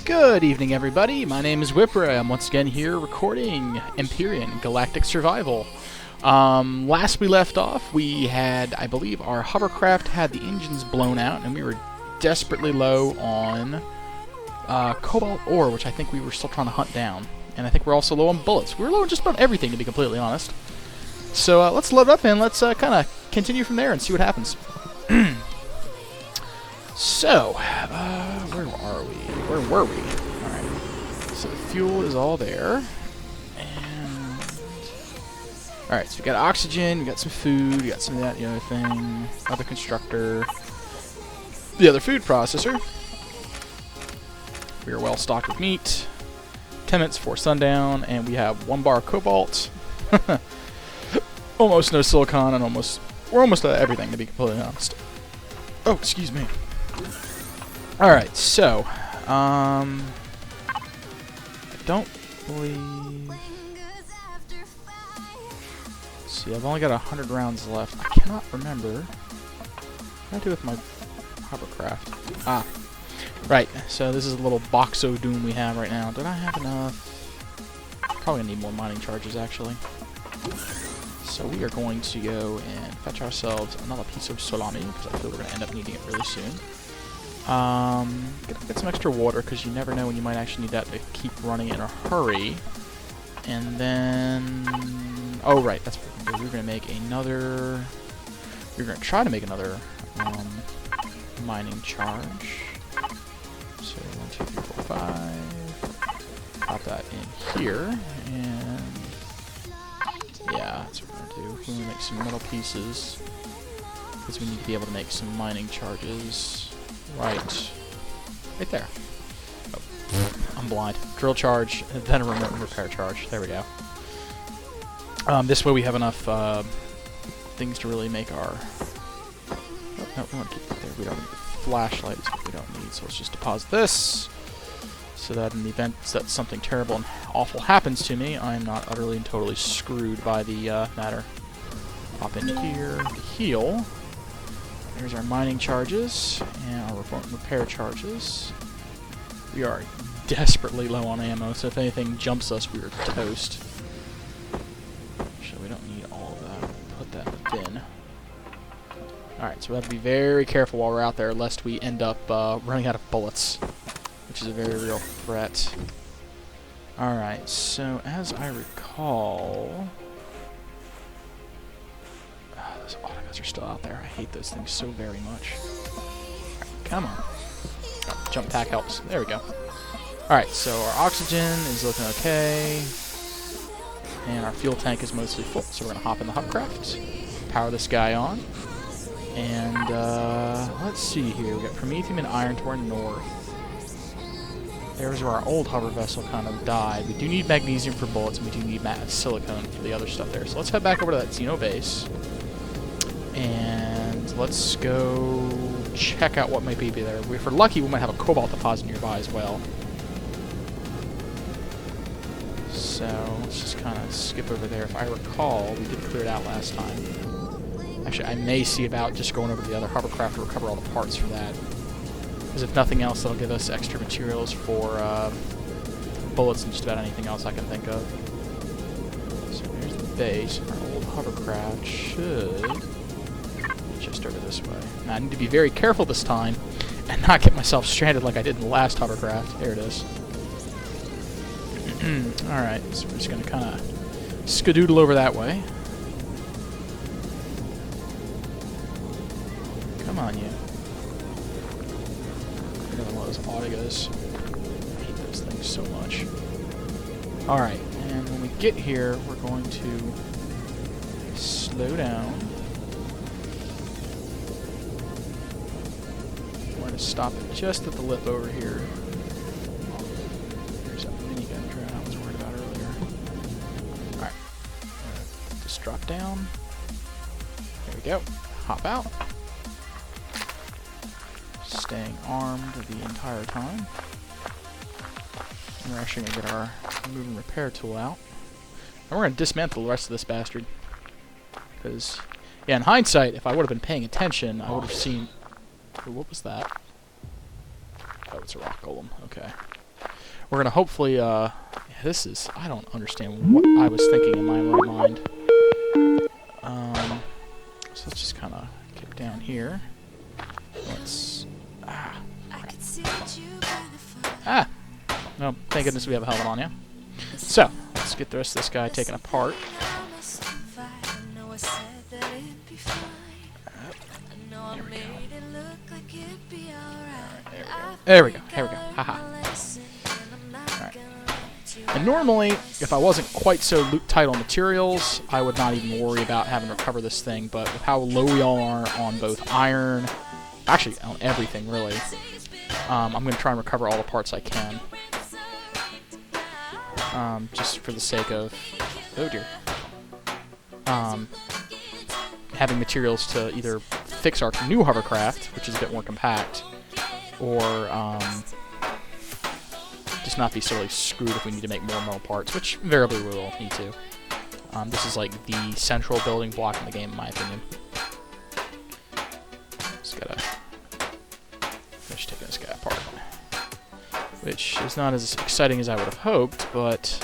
Good evening, everybody. My name is Whipray. I'm once again here recording Empyrion, Galactic Survival. Last we left off, we had, I believe, our hovercraft had the engines blown out, and we were desperately low on cobalt ore, which I think we were still trying to hunt down. And I think we're also low on bullets. We were low on just about everything, to be completely honest. So let's load up and let's kind of continue from there and see what happens. So, where are we? Where were we? Alright. So the fuel is all there. And alright, so we got oxygen, we got some food, we got some of that, the other thing, other constructor, the other food processor. We are well stocked with meat. 10 minutes before sundown, and we have 1 bar of cobalt. Almost no silicon, and we're almost at everything, to be completely honest. Oh, excuse me. Alright, so, I don't believe... Let's see, I've only got 100 rounds left. I cannot remember. What do I do with my hovercraft? Ah, right, so this is a little boxo doom we have right now. Did I have enough? Probably gonna need more mining charges, actually. So we are going to go and fetch ourselves another piece of salami, because I feel we're going to end up needing it really soon. Get some extra water, because you never know when you might actually need that to keep running in a hurry. And then... Oh, right, that's what we're going to make another... We're going to try to make another mining charge. So 1, 2, 3, 4, 5. Pop that in here, and... Yeah, that's what we're going to do. We're going to make some metal pieces, because we need to be able to make some mining charges. Right there. Oh, I'm blind. Drill charge, and then a repair charge. There we go. This way we have enough things to really make our... Oh, no, we want to keep it there. We don't need the flashlight. Is what we don't need, so let's just deposit this, so that in the event that something terrible and awful happens to me, I'm not utterly and totally screwed by the matter. Pop in here, heal. Here's our mining charges, and our repair charges. We are desperately low on ammo, so if anything jumps us, we are toast. Actually, we don't need all of that. Put that in the bin. Alright, so we have to be very careful while we're out there, lest we end up running out of bullets, which is a very real threat. Alright, so as I recall... those autoguns are still out there. I hate those things so very much. Right, come on. Oh, jump pack helps. There we go. Alright, so our oxygen is looking okay. And our fuel tank is mostly full, so we're going to hop in the hovercraft, power this guy on. And, let's see here. We got Promethium and iron to our north. There's where our old hover vessel kind of died. We do need magnesium for bullets, and we do need silicone for the other stuff there. So let's head back over to that Xeno base. And let's go check out what might be there. If we're lucky, we might have a cobalt deposit nearby as well. So let's just kind of skip over there. If I recall, we did clear it out last time. Actually, I may see about just going over to the other hovercraft to recover all the parts for that. Because if nothing else, that'll give us extra materials for bullets and just about anything else I can think of. So there's the base. Our old hovercraft should be just over this way. Now I need to be very careful this time and not get myself stranded like I did in the last hovercraft. There it is. Alright, so we're just going to kind of skadoodle over that way. Come on, you. Another one of those autogas. I hate those things so much. Alright, and when we get here, we're going to slow down. We're going to stop it just at the lip over here. There's that minigun drone I was worried about earlier. Alright, just drop down. There we go. Hop out. Staying armed the entire time. And we're actually going to get our move and repair tool out. And we're going to dismantle the rest of this bastard. Because, yeah, in hindsight, if I would have been paying attention, I would have seen... Oh, what was that? Oh, it's a rock golem. Okay. we're going to hopefully, yeah, this is, I don't understand what I was thinking in my right mind. So let's just kind of get down here. Let's, no, thank goodness we have a helmet on, yeah. So, let's get the rest of this guy taken apart. There we go. There we go. Haha. Alright. And normally, if I wasn't quite so tight on materials, I would not even worry about having to recover this thing, but with how low we all are on both iron, actually on everything really, I'm going to try and recover all the parts I can. Just for the sake of, oh dear, having materials to either fix our new hovercraft, which is a bit more compact, or just not be solely screwed if we need to make more metal parts, which invariably we will need to. This is like the central building block in the game, in my opinion. Just gotta finish taking this guy apart, which is not as exciting as I would have hoped, but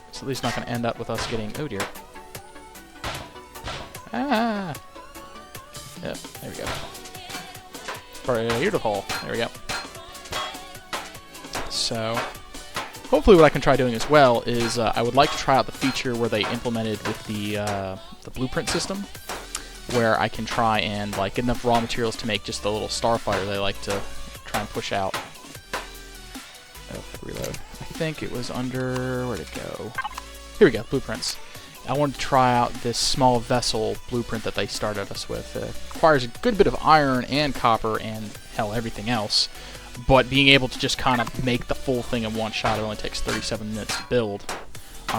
it's at least not going to end up with us getting, oh dear. Ah! Yep, there we go. Beautiful. There we go. So, hopefully what I can try doing as well is I would like to try out the feature where they implemented with the blueprint system, where I can try and like get enough raw materials to make just the little starfighter they like to try and push out. Oh, reload. I think it was under, where'd it go? Here we go, blueprints. I wanted to try out this small vessel blueprint that they started us with. It requires a good bit of iron and copper and, hell, everything else. But being able to just kind of make the full thing in one shot, it only takes 37 minutes to build,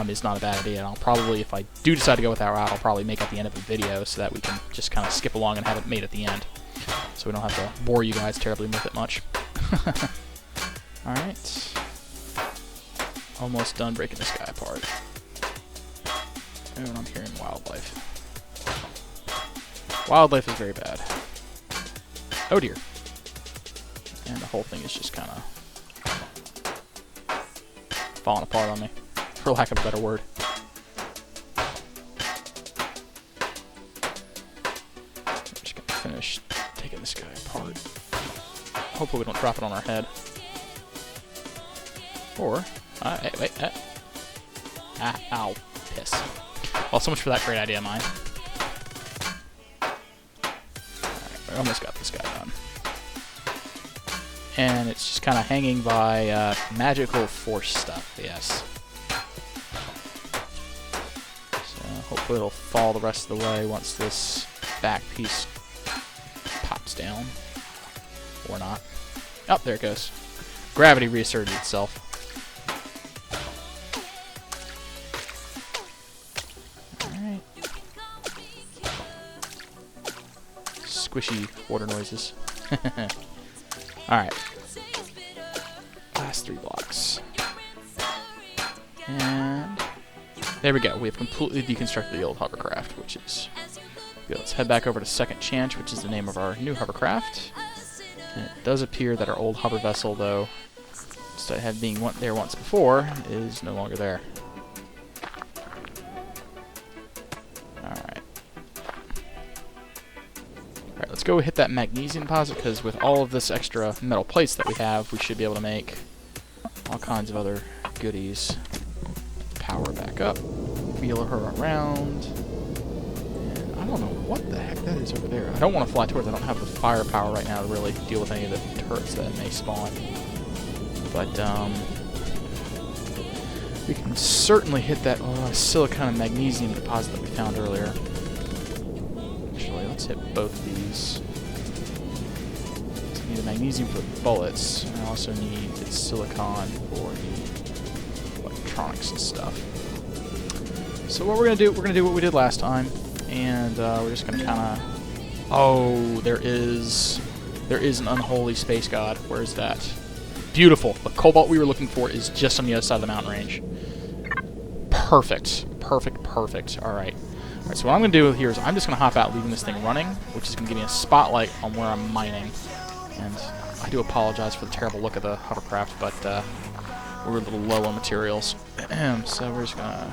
is not a bad idea. And I'll probably, if I do decide to go with that route, I'll probably make at the end of the video so that we can just kind of skip along and have it made at the end. So we don't have to bore you guys terribly with it much. Alright. Almost done breaking this guy apart. Oh, and I'm hearing wildlife. Wildlife is very bad. Oh dear. And the whole thing is just kind of falling apart on me, for lack of a better word. I'm just going to finish taking this guy apart. Hopefully we don't drop it on our head. Or, wait, ow, piss. Well, so much for that great idea of mine. Alright, we almost got this guy done. And it's just kind of hanging by magical force stuff, yes. So hopefully it'll fall the rest of the way once this back piece pops down. Or not. Oh, there it goes. Gravity reasserted itself. Alright. Squishy water noises. Alright. Last 3 blocks. And there we go. We have completely deconstructed the old hovercraft, which is good. Let's head back over to Second Chance, which is the name of our new hovercraft. And it does appear that our old hover vessel, though, instead of being there once before, is no longer there. Alright, let's go hit that magnesium deposit, because with all of this extra metal plates that we have, we should be able to make all kinds of other goodies. Power back up, wheel her around, and I don't know what the heck that is over there. I don't want to fly towards it. I don't have the firepower right now to really deal with any of the turrets that may spawn. But, we can certainly hit that silicon and magnesium deposit that we found earlier. Let's hit both of these. I need the magnesium for the bullets, and I also need the silicon for the electronics and stuff. So what we're gonna do what we did last time, and we're just gonna kind of. Oh, there is an unholy space god. Where is that? Beautiful. The cobalt we were looking for is just on the other side of the mountain range. Perfect. Perfect. Perfect. All right. Alright, so what I'm going to do here is I'm just going to hop out, leaving this thing running, which is going to give me a spotlight on where I'm mining. And I do apologize for the terrible look of the hovercraft, but we're a little low on materials. So we're just gonna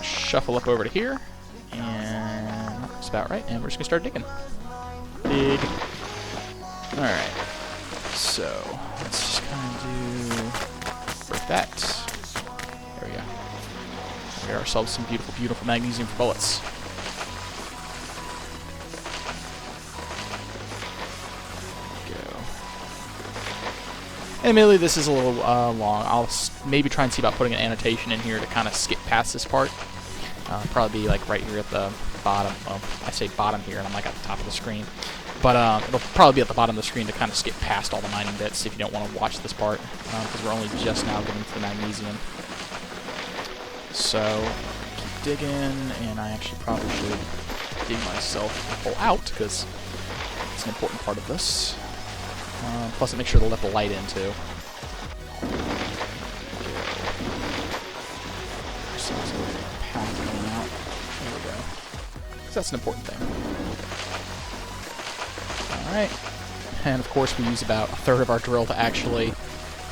shuffle up over to here, and that's about right, and we're just gonna start digging. Dig. Alright, so let's just kind of do perfect. There we go. We got ourselves some beautiful, beautiful magnesium for bullets. And admittedly, this is a little long. I'll maybe try and see about putting an annotation in here to kind of skip past this part. Probably be like right here at the bottom. Well, I say bottom here, and I'm like at the top of the screen. But it'll probably be at the bottom of the screen to kind of skip past all the mining bits if you don't want to watch this part, because we're only just now getting to the magnesium. So, keep digging, and I actually probably should dig myself a hole out, because it's an important part of this. Plus, it makes sure to let the light in, too. There we go. So that's an important thing. Alright. And, of course, we use about a third of our drill to actually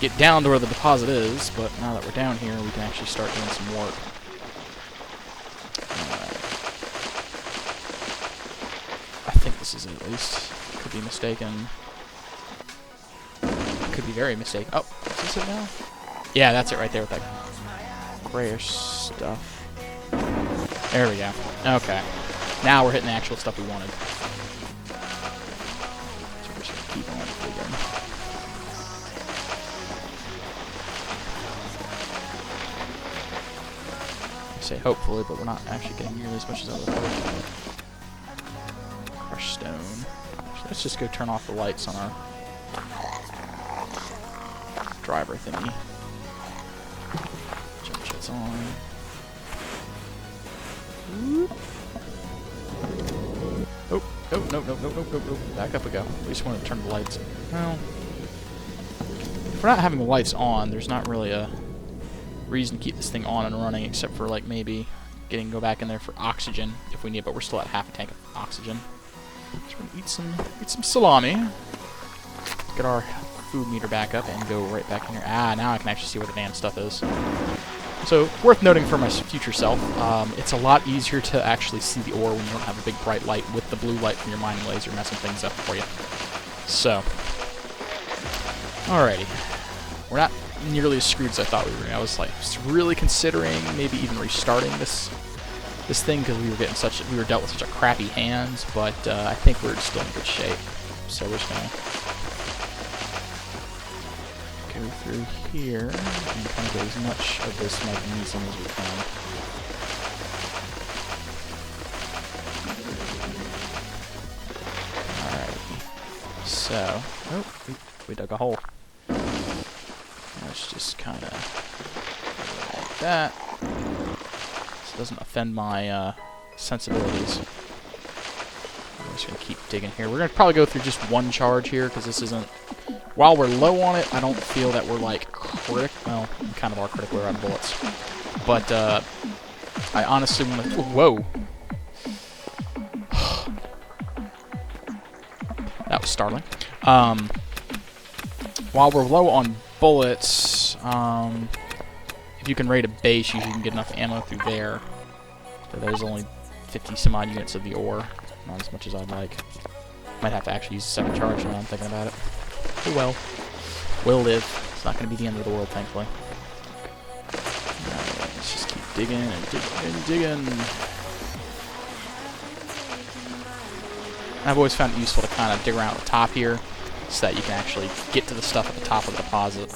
get down to where the deposit is, but now that we're down here, we can actually start doing some work. Alright. I think this is it, at least. Could be mistaken. Could be very mistaken. Oh, is this it now? Yeah, that's it right there with that grayish stuff. There we go. Okay. Now we're hitting the actual stuff we wanted. So we're just going to keep on digging. I say hopefully, but we're not actually getting nearly as much as I would hope. Crushed stone. So let's just go turn off the lights on our driver thingy. Jump jets on. Oh, no. Back up we go. We just want to turn the lights. Well, if we're not having the lights on, there's not really a reason to keep this thing on and running, except for like maybe go back in there for oxygen if we need, but we're still at half a tank of oxygen. So we're gonna eat some salami. Get our food meter back up and go right back in here. Ah, now I can actually see what the damn stuff is. So, worth noting for my future self, it's a lot easier to actually see the ore when you don't have a big bright light with the blue light from your mining laser messing things up for you. So, alrighty. We're not nearly as screwed as I thought we were. I was like really considering maybe even restarting this thing because we were dealt with such a crappy hand, but I think we're still in good shape. So we're just gonna go through here and kind of get as much of this magnesium as we can. Alright. So, oh, we dug a hole. Let's just kind of like that. So it doesn't offend my sensibilities. I'm just going to keep digging here. We're going to probably go through just one charge here because this isn't... While we're low on it, I don't feel that we're, like, well, we kind of are critical around bullets. But, I honestly want to... Whoa! That was startling. While we're low on bullets, if you can raid a base, you can get enough ammo through there. So there's only 50 some odd units of the ore. Not as much as I'd like. Might have to actually use a second charge now I'm thinking about it. Oh well. We'll live. It's not going to be the end of the world, thankfully. Alright, let's just keep digging and digging and digging. I've always found it useful to kind of dig around at the top here so that you can actually get to the stuff at the top of the deposit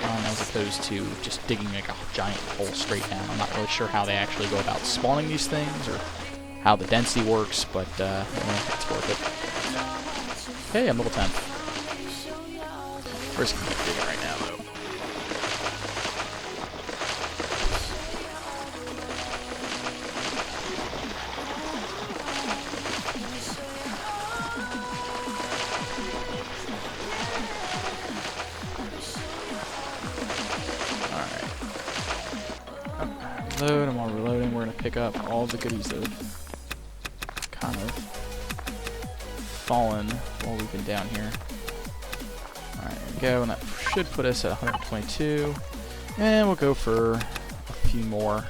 as opposed to just digging like a giant hole straight down. I'm not really sure how they actually go about spawning these things or how the density works, but yeah, it's worth it. Okay, I'm level 10. We're just going to keep digging right now, though. Alright. Reload, and while we're reloading, we're going to pick up all the goodies that have kind of fallen while we've been down here. go, and that should put us at 122. And we'll go for a few more.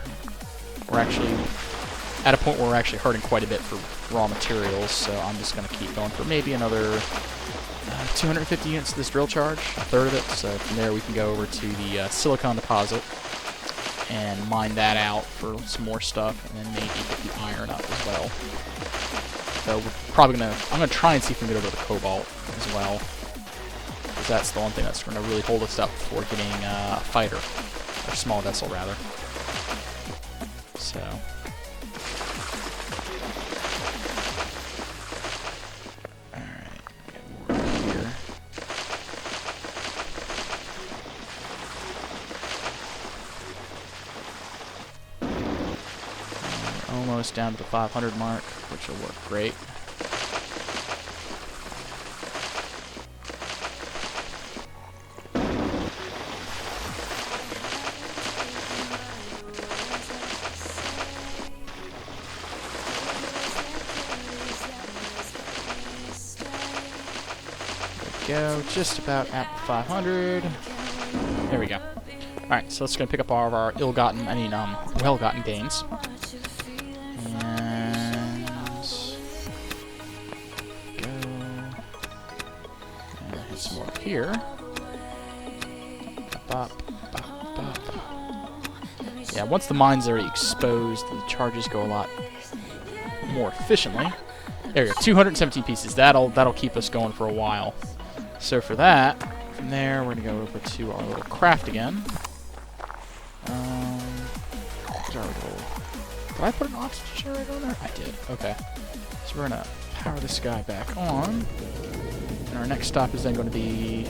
We're actually at a point where we're actually hurting quite a bit for raw materials, so I'm just going to keep going for maybe another 250 units of this drill charge, a third of it. So from there we can go over to the silicon deposit and mine that out for some more stuff, and then maybe get the iron up as well. So we're probably I'm gonna try and see if we can get over the cobalt as well, because that's the one thing that's gonna really hold us up for getting a fighter, or small vessel rather. So. Almost down to the 500 mark, which will work great. There we go, just about at 500. There we go. Alright, so let's go pick up all of our well-gotten gains. Some more up here. Yeah, once the mine's already exposed, the charges go a lot more efficiently. There we go, 217 pieces. That'll keep us going for a while. So for that, from there we're gonna go over to our little craft again. Did I put an oxygen generator on there? I did. Okay. So we're gonna power this guy back on. And our next stop is then going to be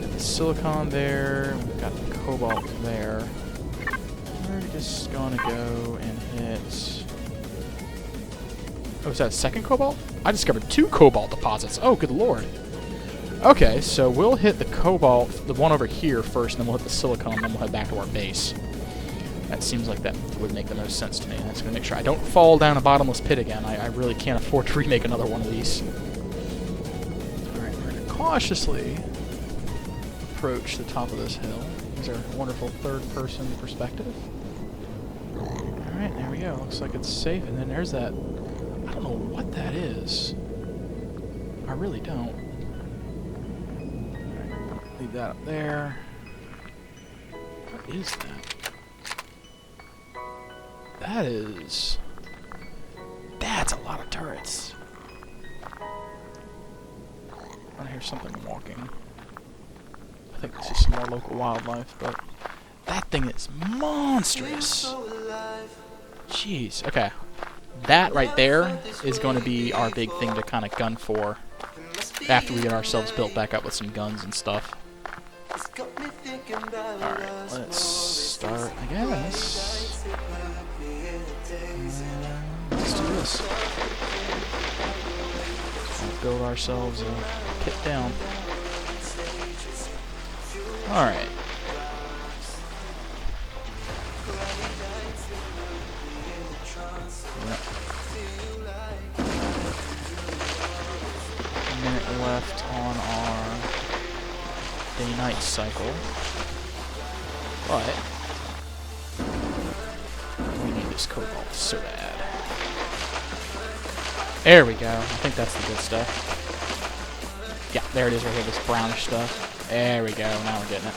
the silicon there. We've got the cobalt there. We're just going to go and hit... Oh, is that a second cobalt? I discovered 2 cobalt deposits. Oh, good lord. Okay, so we'll hit the cobalt, the one over here first, and then we'll hit the silicon, and then we'll head back to our base. That seems like that would make the most sense to me. I'm just going to make sure I don't fall down a bottomless pit again. I really can't afford to remake another one of these. Cautiously approach the top of this hill. These are wonderful third-person perspective. Alright, there we go. Looks like it's safe. And then there's that... I don't know what that is. I really don't. Alright, leave that up there. What is that? That is... That's a lot of turrets. I hear something walking. I think this is some more local wildlife, but that thing is monstrous. Jeez. Okay. That right there is going to be our big thing to kind of gun for after we get ourselves built back up with some guns and stuff. Alright, let's start, I guess. Let's do this. Build ourselves a pit down. Alright. Yep. A minute left on our day-night cycle. But we need this cobalt so bad. There we go. I think that's the good stuff. Yeah, there it is right here, this brownish stuff. There we go. Now we're getting it.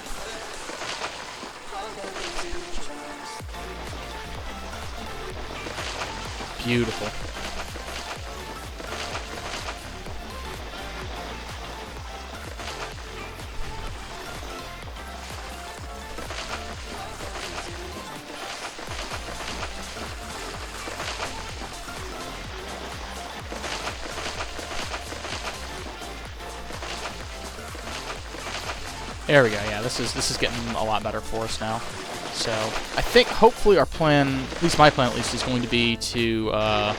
Beautiful. There we go, yeah, this is getting a lot better for us now. So, I think, hopefully our plan, at least my plan at least, is going to be to, I'm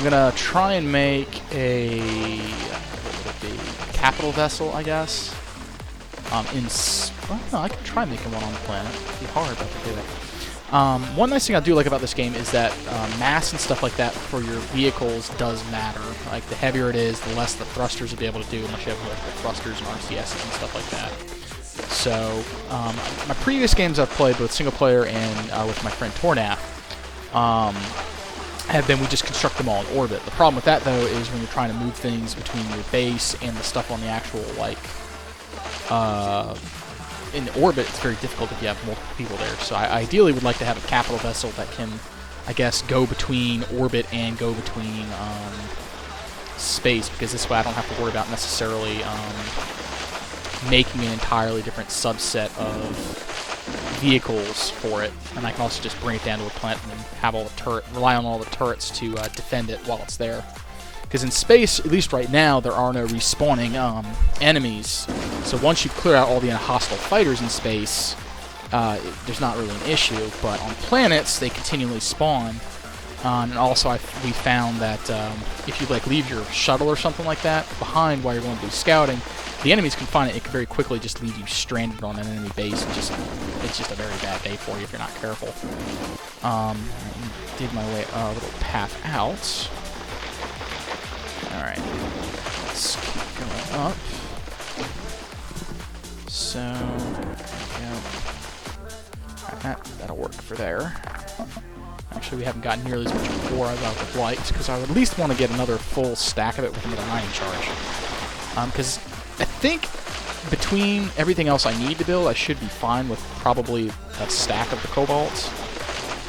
gonna try and make a, what would it be, capital vessel, I guess. Well, no, I can try making one on the planet. It'd be hard, but I can do it. One nice thing I do like about this game is that mass and stuff like that for your vehicles does matter. Like, the heavier it is, the less the thrusters will be able to do, unless you have multiple thrusters and RCSs and stuff like that. So, my previous games I've played, both single player and with my friend Tornap, have been we just construct them all in orbit. The problem with that, though, is when you're trying to move things between your base and the stuff on the actual, like, in orbit, it's very difficult if you have multiple people there. So I ideally would like to have a capital vessel that can, I guess, go between orbit and go between space, because this way I don't have to worry about necessarily making an entirely different subset of vehicles for it. And I can also just bring it down to a planet and have all the rely on all the turrets to defend it while it's there. Because in space, at least right now, there are no respawning enemies. So once you clear out all the hostile fighters in space, there's not really an issue. But on planets, they continually spawn. And also, we found that if you like leave your shuttle or something like that behind while you're going to do scouting, the enemies can find it. It can very quickly just leave you stranded on an enemy base. And it's just a very bad day for you if you're not careful. I did my way a little path out. Alright, let's keep going up. So, there we go. Alright, that'll work for there. Actually, we haven't gotten nearly as much ore as I would have liked, because I would at least want to get another full stack of it with another mining charge. Because I think between everything else I need to build, I should be fine with probably a stack of the cobalts.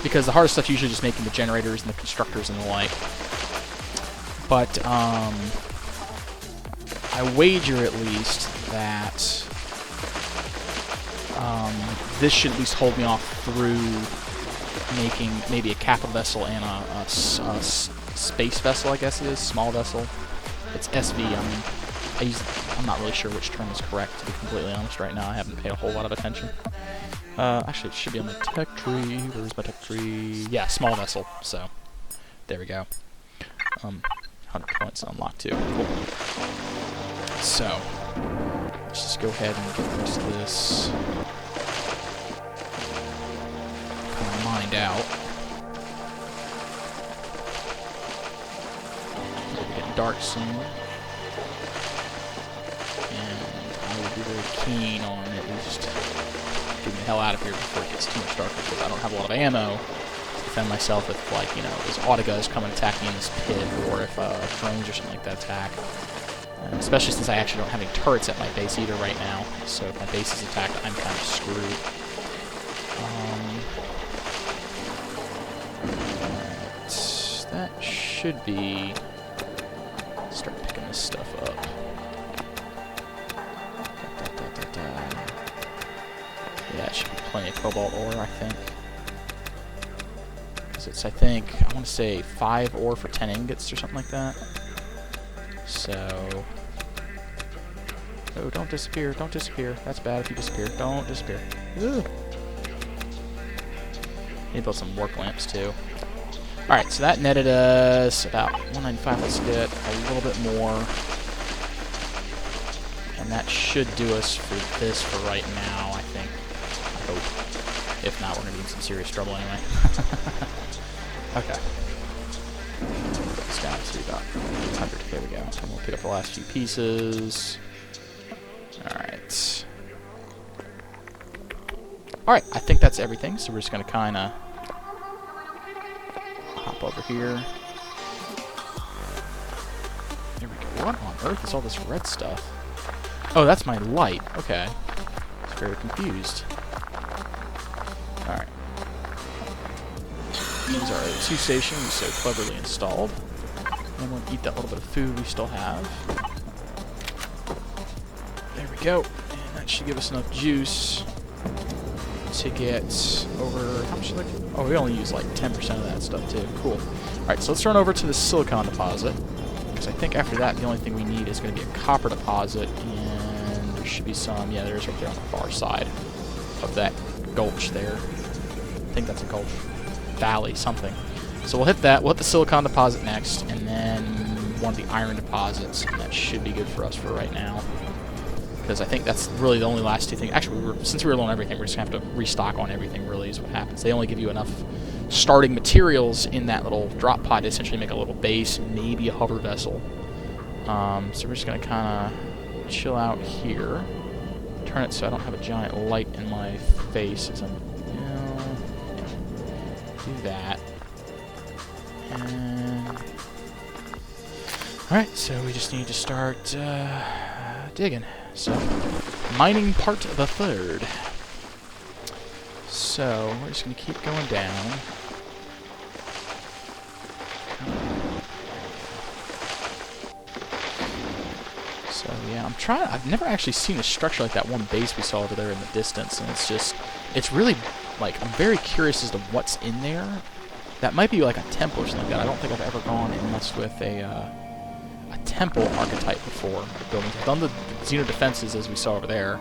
Because the hardest stuff usually just making the generators and the constructors and the like. But, I wager at least that this should at least hold me off through making maybe a capital vessel and a space vessel, I guess it is, small vessel. It's SV. I'm not really sure which term is correct, to be completely honest right now. I haven't paid a whole lot of attention. Actually, it should be on the tech tree. Where's my tech tree? Yeah, small vessel. So, there we go. 100 points unlocked too. Cool. So, let's just go ahead and get the rest of this kind of mined out. It'll be getting dark soon. And I would be very keen on at least getting the hell out of here before it gets too much darker, because I don't have a lot of ammo defend myself if, like, you know, those autoguns come and attack me in this pit, or if drones or something like that attack. Especially since I actually don't have any turrets at my base either right now, so if my base is attacked, I'm kind of screwed. That should be... Start picking this stuff up. Yeah, it should be plenty of cobalt ore, I think. It's, I think, I want to say 5 ore for 10 ingots or something like that. So... Oh, don't disappear, don't disappear. That's bad if you disappear. Don't disappear. Ugh. Need to build some work lamps, too. Alright, so that netted us about 195. Let's get a little bit more. And that should do us for this for right now, I think. I hope. If not, we're going to be in some serious trouble anyway. Okay. Put this down to about 100. There we go. And we'll pick up the last few pieces. Alright. Alright, I think that's everything, so we're just going to kind of hop over here. There we go. What on earth is all this red stuff? Oh, that's my light. Okay. I was very confused. Alright. These are O2 station we so cleverly installed. And we'll eat that little bit of food we still have. There we go. And that should give us enough juice to get over... How much is that? Oh, we only use like 10% of that stuff too. Cool. Alright, so let's run over to the silicon deposit. Because I think after that, the only thing we need is going to be a copper deposit. And there should be some... Yeah, there's right there on the far side of that gulch there. I think that's a gulch. Valley, something. So we'll hit that. We'll hit the silicon deposit next, and then one of the iron deposits, and that should be good for us for right now. because I think that's really the only last two things. Actually, since we were low on everything, we're just going to have to restock on everything, really, is what happens. They only give you enough starting materials in that little drop pod to essentially make a little base, maybe a hover vessel. So we're just going to kind of chill out here. Turn it so I don't have a giant light in my face as I'm, do that. And alright, so we just need to start digging. So, mining part the third. So, we're just going to keep going down. So, yeah, I've never actually seen a structure like that one base we saw over there in the distance, and it's really, like, I'm very curious as to what's in there. That might be like a temple or something like that. I don't think I've ever gone and messed with a temple archetype before. Buildings. I've done the Xeno defenses as we saw over there,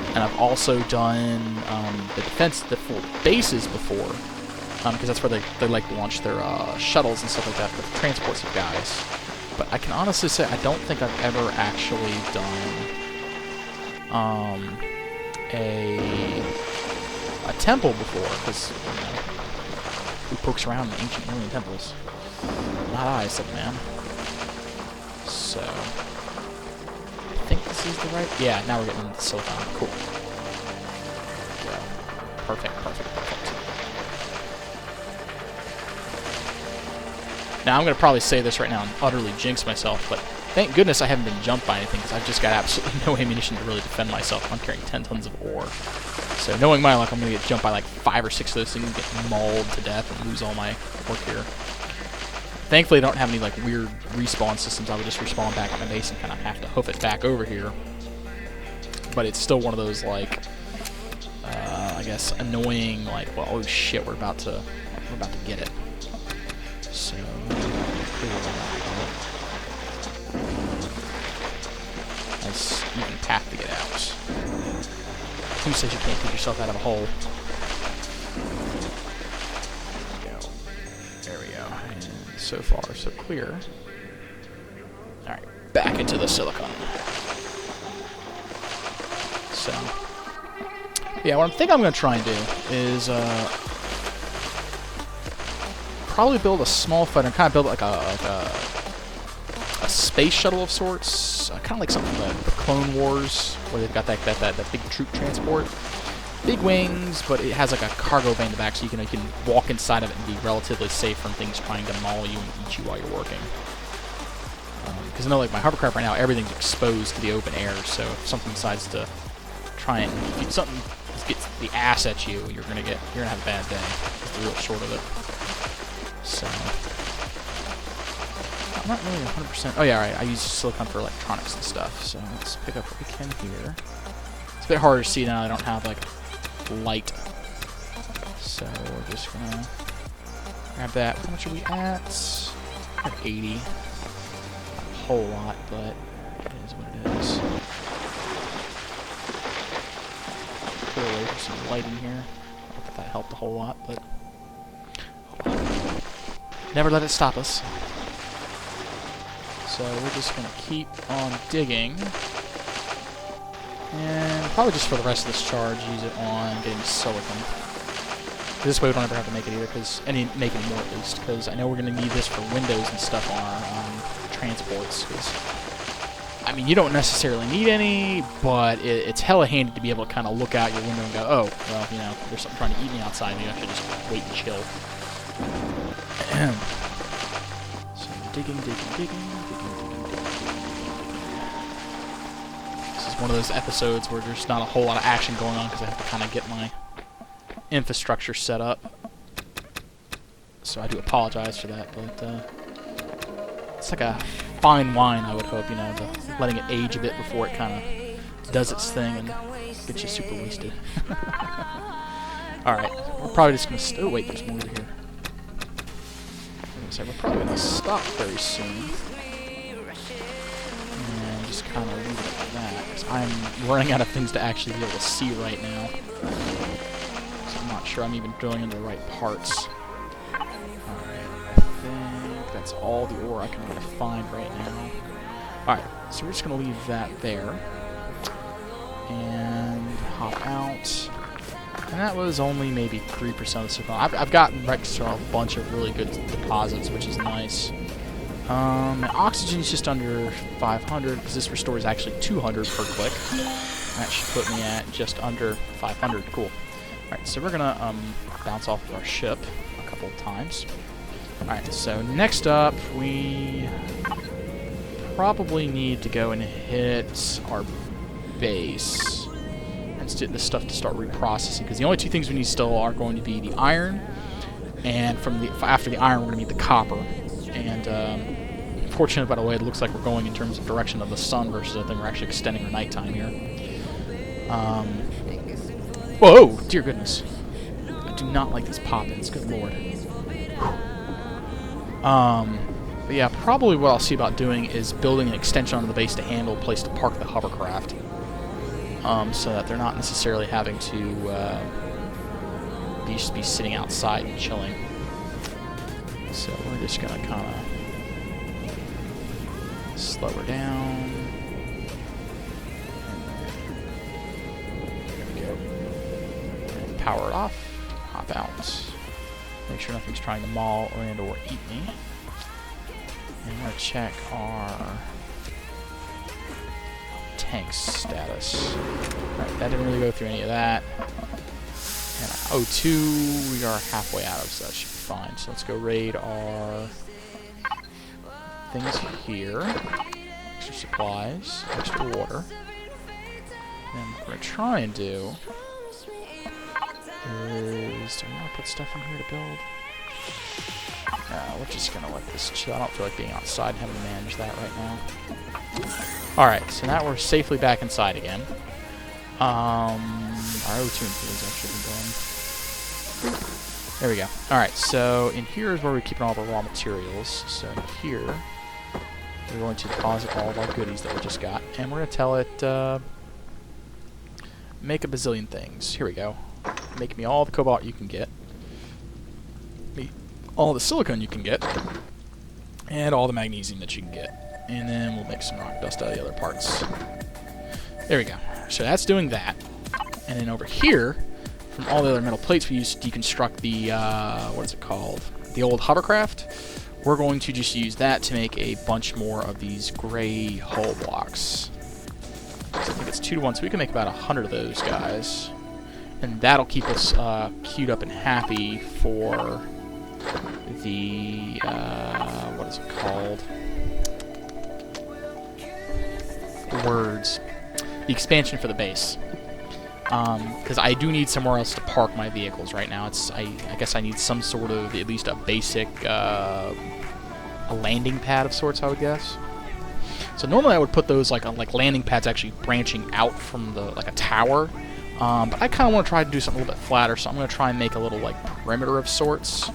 and I've also done the full bases before, because that's where they like to launch their shuttles and stuff like that, the transports of guys. But I can honestly say I don't think I've ever actually done a temple before, because who pokes around in ancient alien temples? Not I, said the man. So, I think this is the right... Yeah, now we're getting into the silicon. Cool. There we go. Perfect, perfect, perfect. Now, I'm going to probably say this right now and utterly jinx myself, but thank goodness I haven't been jumped by anything, because I've just got absolutely no ammunition to really defend myself. I'm carrying 10 tons of ore. So, knowing my luck, I'm going to get jumped by like 5 or 6 of those things and get mauled to death and lose all my work here. Thankfully, I don't have any like weird respawn systems. I would just respawn back at my base and kind of have to hoof it back over here. But it's still one of those like, I guess, annoying like, well, oh shit, we're about to get it. So, nice even path to get out. Who says you can't dig yourself out of a hole? There we go. And so far, so clear. Alright, back into the silicon. So, yeah, what I think I'm going to try and do is probably build a small fighter, kind of build like a space shuttle of sorts, kind of like something like the Clone Wars, where they've got that big troop transport. Big wings, but it has like a cargo bay in the back, so you can walk inside of it and be relatively safe from things trying to maul you and eat you while you're working. Because I know, like my hovercraft right now, everything's exposed to the open air, so if something decides to try and if something gets the ass at you, you're gonna have a bad day. That's the real short of it. So I'm not really 100%. Oh yeah, right. I use silicon for electronics and stuff. So let's pick up what we can here. It's a bit harder to see now. I don't have like light. So we're just gonna grab that. How much are we at? At 80. Not a whole lot, but it is what it is. Clear away for some light in here. I don't think that helped a whole lot, but never let it stop us. So we're just going to keep on digging. And probably just for the rest of this charge, use it on getting silicon. This way we don't ever have to make it either, make any more at least, because I know we're going to need this for windows and stuff on our transports. Because, I mean, you don't necessarily need any, but it's hella handy to be able to kind of look out your window and go, oh, well, you know, there's something trying to eat me outside, maybe I should just wait and chill. So digging. This is one of those episodes where there's not a whole lot of action going on because I have to kind of get my infrastructure set up. So I do apologize for that, but it's like a fine wine, I would hope, you know, letting it age a bit before it kind of does its thing and gets you super wasted. Alright, we're probably just going to... Oh, wait, there's more over here. So we're probably going to stop very soon. And just kind of leave it at that, because I'm running out of things to actually be able to see right now. So I'm not sure I'm even drilling into the right parts. Alright, I think that's all the ore I can really find right now. Alright, so we're just going to leave that there. and hop out. And that was only maybe 3% of the signal. I've gotten extra a bunch of really good deposits, which is nice. Oxygen's just under 500, because this restores actually 200 per click. That should put me at just under 500. Cool. Alright, so we're gonna bounce off of our ship a couple of times. Alright, so next up, we probably need to go and hit our base. And get this stuff to start reprocessing, because the only two things we need still are going to be the iron, and after the iron, we're going to need the copper. And fortunately, by the way, it looks like we're going in terms of direction of the sun versus I think we're actually extending our nighttime here. Whoa, dear goodness. I do not like these pop-ins, good lord. But yeah, probably what I'll see about doing is building an extension onto the base to handle a place to park the hovercraft. So that they're not necessarily having to just be sitting outside and chilling. So we're just going to kind of slow her down. There we go. And power it off. Hop out. Make sure nothing's trying to maul or eat me. And we're going to check our tank status. Alright, that didn't really go through any of that. And O2 we are halfway out of, so that should be fine. So let's go raid our things here. Extra supplies, extra water. And what we're going to try and do is... do we want to put stuff in here to build? No, we're just going to let this chill. I don't feel like being outside and having to manage that right now. Alright, so now we're safely back inside again. Our O2 influence actually been going. There we go. Alright, so in here is where we're keeping all the raw materials. So in here, we're going to deposit all of our goodies that we just got. And we're going to tell it, make a bazillion things. Here we go. Make me all the cobalt you can get. All the silicon you can get. And all the magnesium that you can get. And then we'll make some rock dust out of the other parts. There we go. So that's doing that. And then over here, from all the other metal plates we used to deconstruct the, what is it called? The old hovercraft. We're going to just use that to make a bunch more of these gray hull blocks. So I think it's 2 to 1, so we can make about 100 of those guys. And that'll keep us queued up and happy for the, what is it called? Words. The expansion for the base. Because I do need somewhere else to park my vehicles right now. I guess I need some sort of, at least a basic, a landing pad of sorts, I would guess. So normally I would put those like landing pads actually branching out from the, like a tower. But I kind of want to try to do something a little bit flatter, so I'm going to try and make a little like perimeter of sorts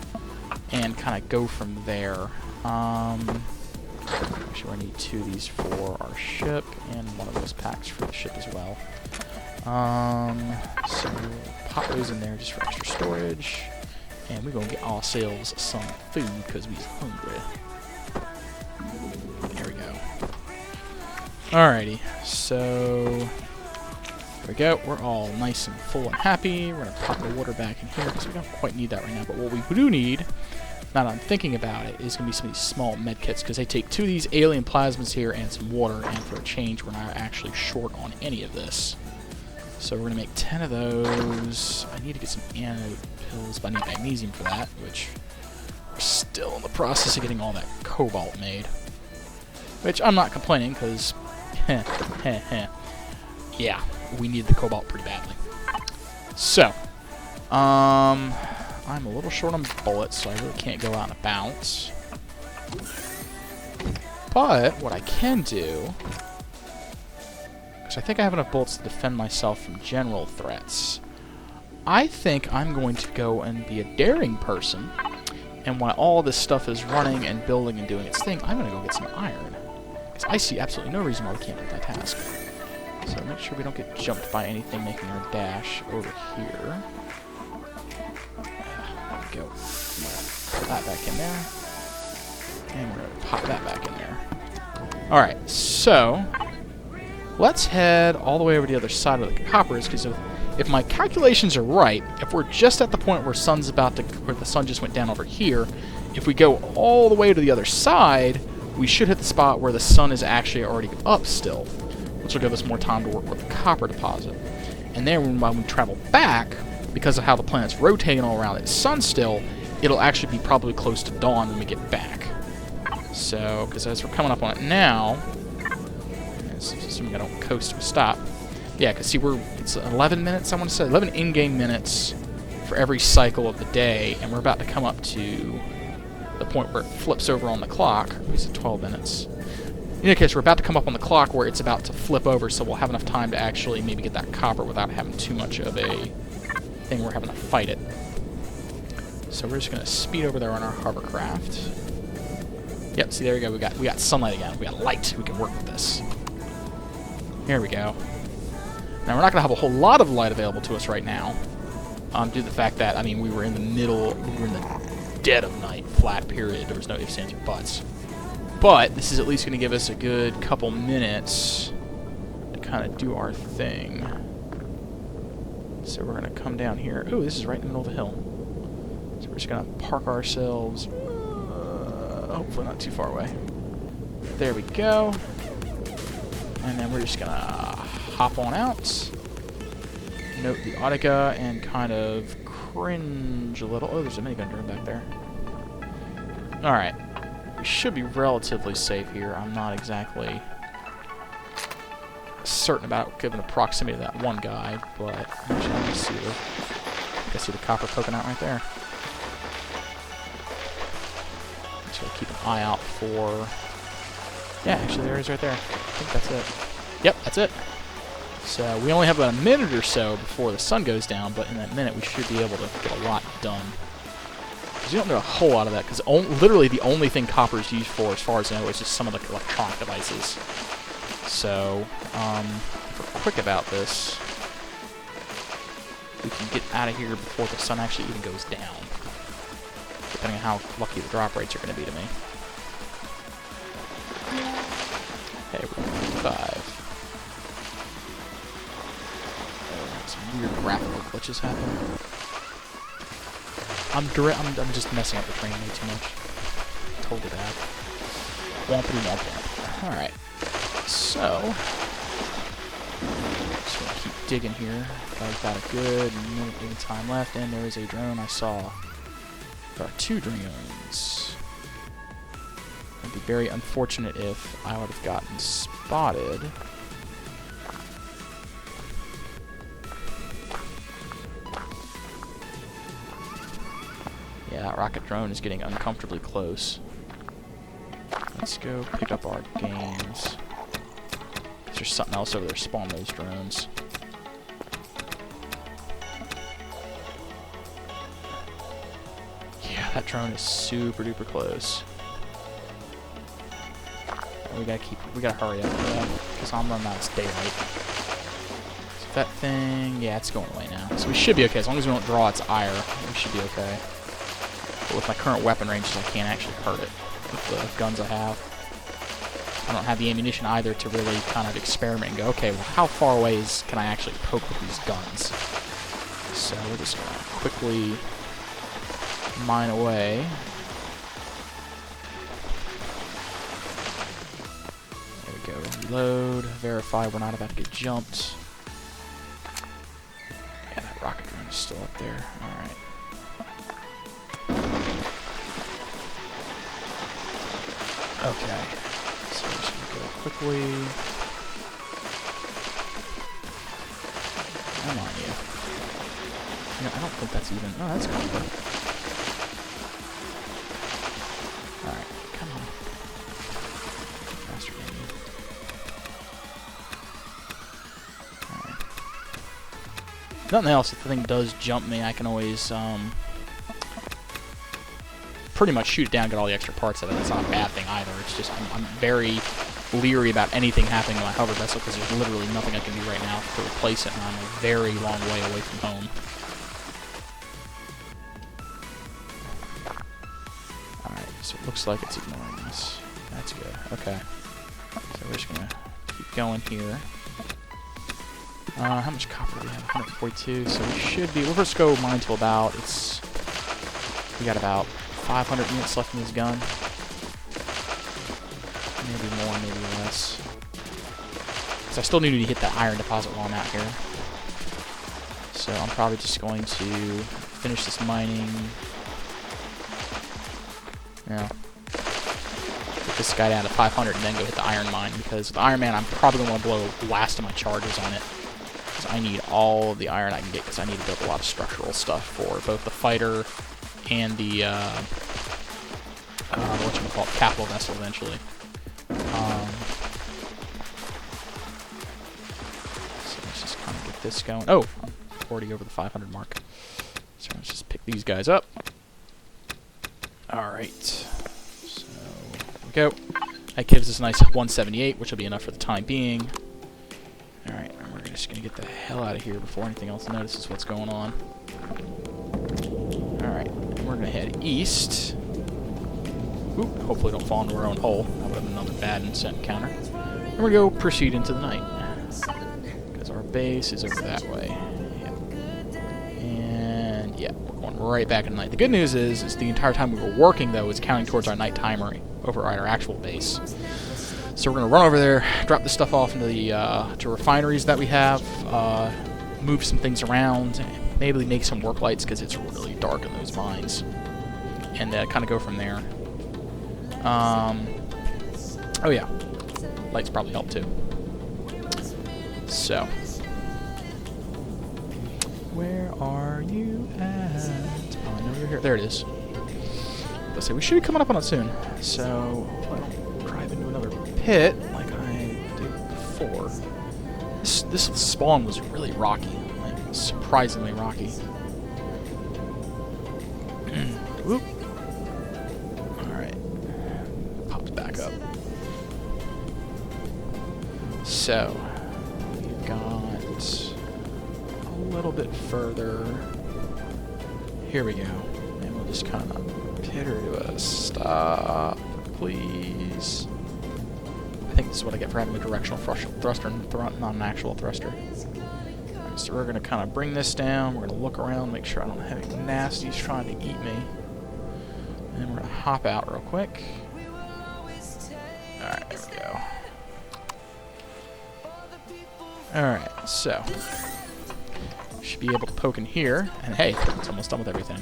and kind of go from there. Actually, I need 2 of these for our ship and 1 of those packs for the ship as well. So pop those in there just for extra storage, and we're gonna get ourselves some food because we're hungry. There we go. Alrighty, so there we go. We're all nice and full and happy. We're gonna pop the water back in here because we don't quite need that right now. But what we do need, now that I'm thinking about it, is gonna be some of these small med kits because they take 2 of these alien plasmas here and some water, and for a change, we're not actually short on any of this. So we're going to make 10 of those. I need to get some antidote pills, but I need magnesium for that, which we're still in the process of getting all that cobalt made. Which I'm not complaining, because, yeah, we need the cobalt pretty badly. So, I'm a little short on bullets, so I really can't go out and bounce. But what I can do... I think I have enough bullets to defend myself from general threats. I think I'm going to go and be a daring person, and while all this stuff is running and building and doing its thing, I'm going to go get some iron. Because I see absolutely no reason why we can't do that task. So make sure we don't get jumped by anything making our dash over here. There we go. Put that back in there. And we're going to pop that back in there. Alright, so... let's head all the way over to the other side where the copper is, because if my calculations are right, if we're just at the point where where the sun just went down over here, if we go all the way to the other side, we should hit the spot where the sun is actually already up still, which will give us more time to work with the copper deposit. And then when we travel back, because of how the planet's rotating all around its sun still, it'll actually be probably close to dawn when we get back. So, because as we're coming up on it now, assuming I don't coast to a stop, yeah, because see, it's 11 minutes, I want to say, 11 in-game minutes for every cycle of the day, and we're about to come up to the point where it flips over on the clock. We said 12 minutes. In any case, we're about to come up on the clock where it's about to flip over, so we'll have enough time to actually maybe get that copper without having too much of a thing we're having to fight it. So we're just going to speed over there on our hovercraft. Yep, see, there we go. We got sunlight again. We got light. We can work with this. Here we go. Now, we're not going to have a whole lot of light available to us right now, due to the fact that, I mean, we were in the dead of night, flat period. There was no ifs, ands, or buts. But this is at least going to give us a good couple minutes to kind of do our thing. So we're going to come down here. Ooh, this is right in the middle of the hill. So we're just going to park ourselves, hopefully not too far away. There we go. And then we're just going to hop on out, note the Audica, and kind of cringe a little. Oh, there's a minigun drone back there. Alright. We should be relatively safe here. I'm not exactly certain about given the proximity to that one guy, but actually, I can see the copper poking out right there. Just gotta keep an eye out for... Yeah, actually there he is right there. I think that's it. Yep, that's it. So we only have about a minute or so before the sun goes down, but in that minute we should be able to get a lot done. Because you don't do a whole lot of that, because literally the only thing copper is used for, as far as I know, is just some of the electronic devices. So, if we're quick about this, we can get out of here before the sun actually even goes down. Depending on how lucky the drop rates are going to be to me. Okay, we're going to 5. Some weird graphical glitches happen. I'm just messing up the train way too much. Totally bad. Wompity womp womp. Alright. So, just gonna keep digging here. I've got a good minute of time left, and there is a drone I saw. There are 2 drones. It'd be very unfortunate if I would have gotten spotted. Yeah, that rocket drone is getting uncomfortably close. Let's go pick up our games. There's something else over there. Spawn those drones. Yeah, that drone is super duper close. And we gotta hurry up because I'm running out of daylight. So that thing, yeah, it's going away now. So we should be okay as long as we don't draw its ire. We should be okay. But with my current weapon ranges, I can't actually hurt it with the guns I have. I don't have the ammunition either to really kind of experiment and go, okay, well, how far away can I actually poke with these guns? So we're just going to quickly mine away. There we go. Reload. Verify we're not about to get jumped. Yeah, that rocket drone is still up there. Alright. Okay. So we're just going to go quickly. Come on, you. No, I don't think that's even... Oh, that's kind of good. Alright, come on. Faster than you. Alright. Nothing else, if the thing does jump me, I can always, pretty much shoot it down and get all the extra parts of it. That's not a bad thing either. It's just I'm very leery about anything happening to my hover vessel because there's literally nothing I can do right now to replace it, and I'm a very long way away from home. Alright, so it looks like it's ignoring us. That's good. Okay. So we're just going to keep going here. How much copper do we have? 142. So we should be. We'll just go mine till about. We got about 500 units left in this gun. Maybe more, maybe less. So I still need to hit that iron deposit while I'm out here. So I'm probably just going to finish this mining. Yeah. Get this guy down to 500 and then go hit the iron mine, because with the Iron Man I'm probably going to want to blow the last of my charges on it. Because I need all of the iron I can get, because I need to build a lot of structural stuff for both the fighter and the whatchamacallit, capital vessel eventually. So let's just kind of get this going. Oh! Already over the 500 mark. So let's just pick these guys up. Alright. So, there we go. That gives us a nice 178, which will be enough for the time being. Alright, and we're just going to get the hell out of here before anything else notices what's going on. Alright, we're going to head east. Oop, hopefully don't fall into our own hole. That would have been another bad encounter. And we're going to go proceed into the night. Because our base is over that way. Yeah, we're going right back in the night. The good news is the entire time we were working, though, is counting towards our night timer over at our actual base. So we're going to run over there, drop this stuff off into the to refineries that we have, move some things around, maybe make some work lights because it's really dark in those mines, and kind of go from there. Oh yeah, lights probably help too. So. Where are you at? Oh, I know you're here. There it is. Let's say we should be coming up on it soon. So, I don't drive into another pit like I did before. This spawn was really rocky, like surprisingly rocky. Whoop. All right, pops back up. So, we've got a little bit further. Here we go. And we'll just kind of hit her to a stop, please. I think this is what I get for having a directional thruster and not an actual thruster. Right, so we're going to kind of bring this down. We're going to look around, make sure I don't have any nasties trying to eat me. And then we're going to hop out real quick. Alright, there we go. Alright, so should be able to poke in here, and hey, it's almost done with everything.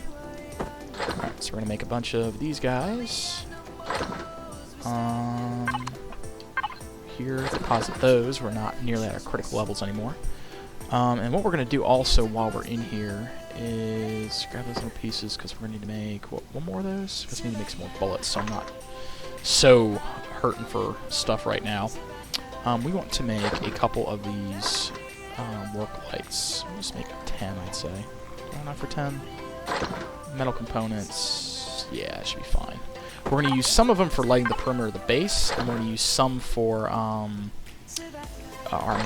Alright, so we're gonna make a bunch of these guys. Here, deposit those. We're not nearly at our critical levels anymore. And what we're gonna do also while we're in here is grab those little pieces, because we're gonna need to make one more of those. Because we need to make some more bullets, so I'm not so hurting for stuff right now. We want to make a couple of these work lights. We'll just make 10, I'd say. Enough for 10. Metal components. Yeah, it should be fine. We're going to use some of them for lighting the perimeter of the base, and we're going to use some for our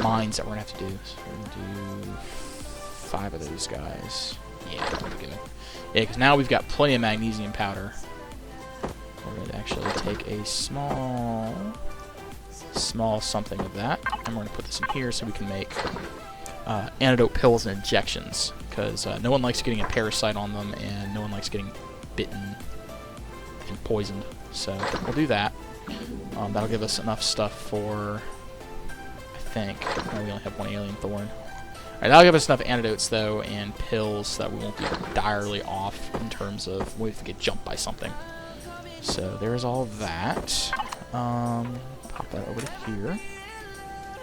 mines that we're going to have to do. So we're going to do 5 of those guys. Yeah, that'll be good. Yeah, because now we've got plenty of magnesium powder. We're going to actually take a small something of that, and we're going to put this in here so we can make antidote pills and injections, because no one likes getting a parasite on them, and no one likes getting bitten and poisoned. So we'll do that. That'll give us enough stuff for, I think, we only have 1 alien thorn. Alright, that'll give us enough antidotes, though, and pills so that we won't be direly off in terms of we have to get jumped by something. So there's all of that. Pop that over to here,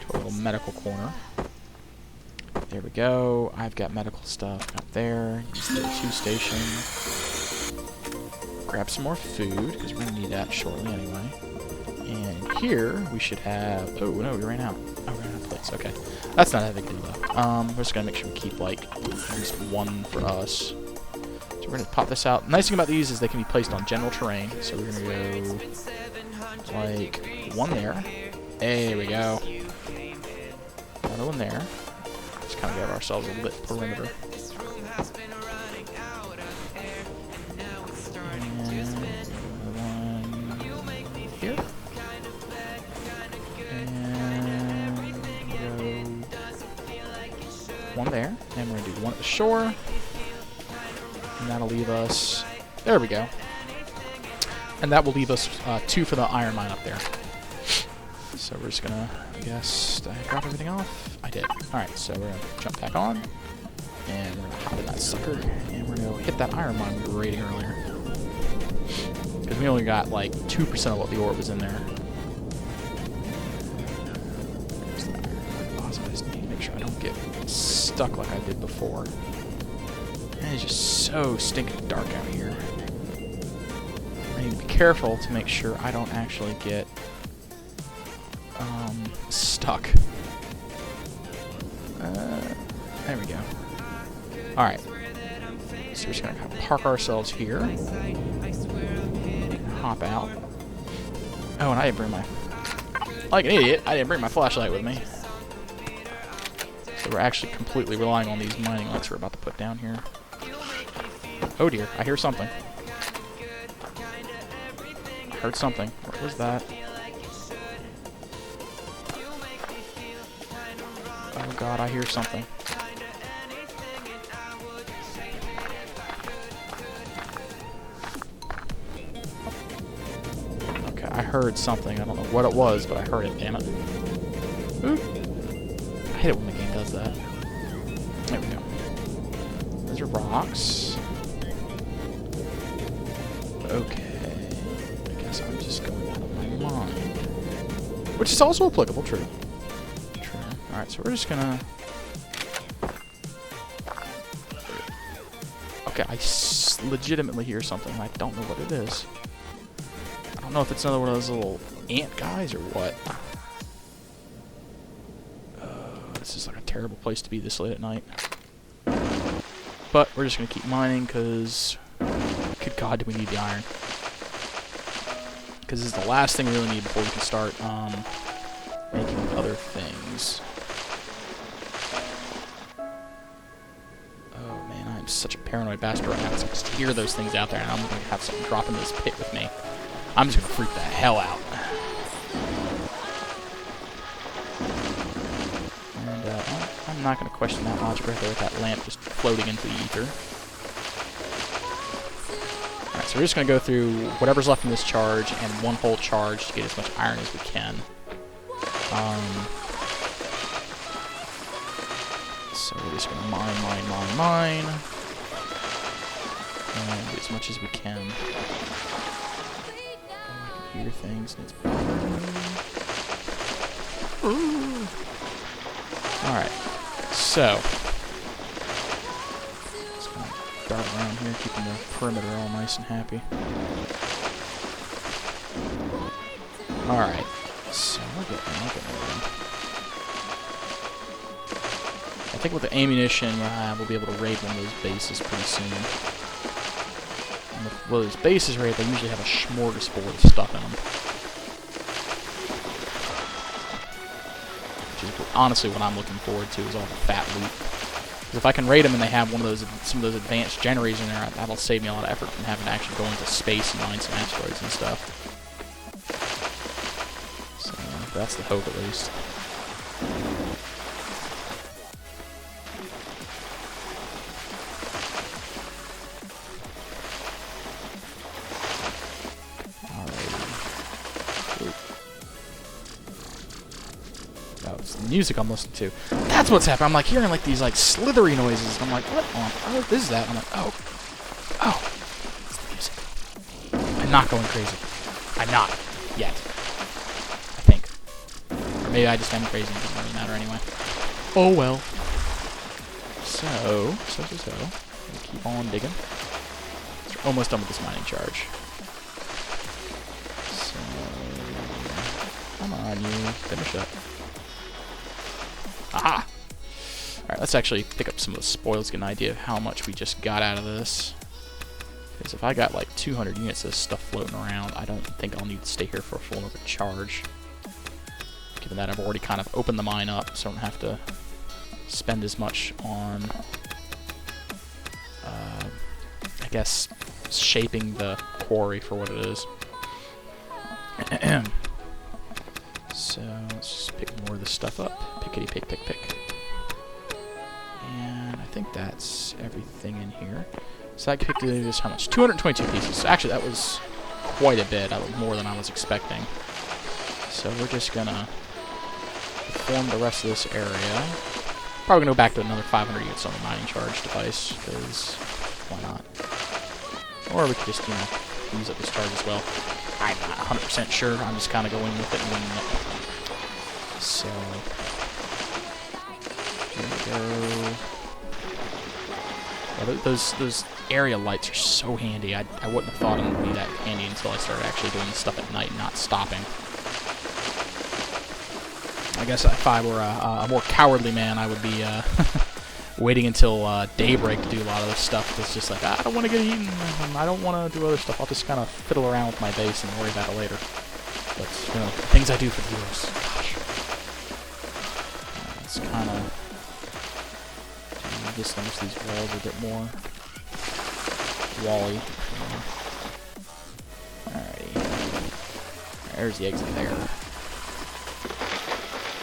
to a little medical corner. There we go. I've got medical stuff up there. Use the 2 station. Grab some more food, because we're going to need that shortly anyway. And here, we should have... Oh, no, we ran out. Oh, we ran out of plates. Okay. That's not a big deal, though. We're just going to make sure we keep, like, at least 1 for us. So we're going to pop this out. The nice thing about these is they can be placed on general terrain. So we're going to go, like, 1 there. There we go. Another 1 there. Just kind of give ourselves a lit perimeter. Here. And one there, and we're going to do one at the shore. And that'll leave us... There we go. And that will leave us 2 for the iron mine up there. So we're just going to, I guess, did I drop everything off? I did. Alright, so we're going to jump back on. And we're going to hop in that sucker. And we're going to hit that iron mine we were raiding earlier. Because we only got like 2% of what the ore was in there. I just need to make sure I don't get stuck like I did before. And it's just so stinking dark out here. I need to be careful to make sure I don't actually get stuck. There we go. Alright. So we're just going to kind of park ourselves here. Hop out. Oh, and I didn't bring my... Like an idiot, I didn't bring my flashlight with me. So we're actually completely relying on these mining lights we're about to put down here. Oh dear, I hear something. I heard something. What was that? Oh god, I hear something. Okay, I heard something. I don't know what it was, but I heard it, damn it. Ooh. I hate it when the game does that. There we go. Those are rocks. Okay. I guess I'm just going out of my mind. Which is also applicable, true. True. Alright, so we're just gonna... Okay, I legitimately hear something. I don't know what it is. I don't know if it's another one of those little ant guys or what. This is like a terrible place to be this late at night. But we're just going to keep mining because... Good God, do we need the iron. Because this is the last thing we really need before we can start making other things. Oh man, I'm such a paranoid bastard right now because I just hear those things out there and I'm going to have something drop into this pit with me. I'm just going to freak the hell out. I'm not going to question that logic right there with that lamp just floating into the ether. Alright, so we're just going to go through whatever's left in this charge and one whole charge to get as much iron as we can. So we're just going to mine. And get as much as we can. Oh, I can hear things and it's bothering me. Alright. So, just gonna dart around here, keeping the perimeter all nice and happy. Alright, so we're getting there. I think with the ammunition we'll be able to raid one of those bases pretty soon. And with those bases raid, they usually have a smorgasbord of stuff in them. Honestly, what I'm looking forward to is all the fat loot. Because if I can raid them and they have some of those advanced generators in there, that'll save me a lot of effort from having to actually go into space and mine some asteroids and stuff. So that's the hope, at least. Music I'm listening to. That's what's happening. I'm like hearing like these like slithery noises. I'm like, what on earth is that? I'm like, oh, it's the music. I'm not going crazy. I'm not yet. I think. Or maybe I just am crazy and it doesn't really matter anyway. Oh well. So. We'll keep on digging. So we're almost done with this mining charge. So, come on, you finish up. Aha! Alright, let's actually pick up some of the spoils, get an idea of how much we just got out of this. Because if I got like 200 units of stuff floating around, I don't think I'll need to stay here for a full another charge. Given that I've already kind of opened the mine up, so I don't have to spend as much on, I guess, shaping the quarry for what it is. So, let's just pick more of this stuff up. Pickety pick, pick, pick. think that's everything in here. So I picked this, how much? 222 pieces. Actually, that was quite a bit, more than I was expecting. So we're just gonna perform the rest of this area. Probably gonna go back to another 500 units on the mining charge device, because why not? Or we could just, you know, use up this charge as well. I'm not 100% sure. I'm just kind of going with it and winging it. So here we go. Yeah, those area lights are so handy. I wouldn't have thought it would be that handy until I started actually doing stuff at night and not stopping. I guess if I were a more cowardly man, I would be waiting until daybreak to do a lot of this stuff. It's just like, I don't want to get eaten. I don't want to do other stuff. I'll just kind of fiddle around with my base and worry about it later. But, you know, things I do for the viewers. Gosh. Let's kind of distance these walls a bit more. Wally. Alrighty. There's the exit there.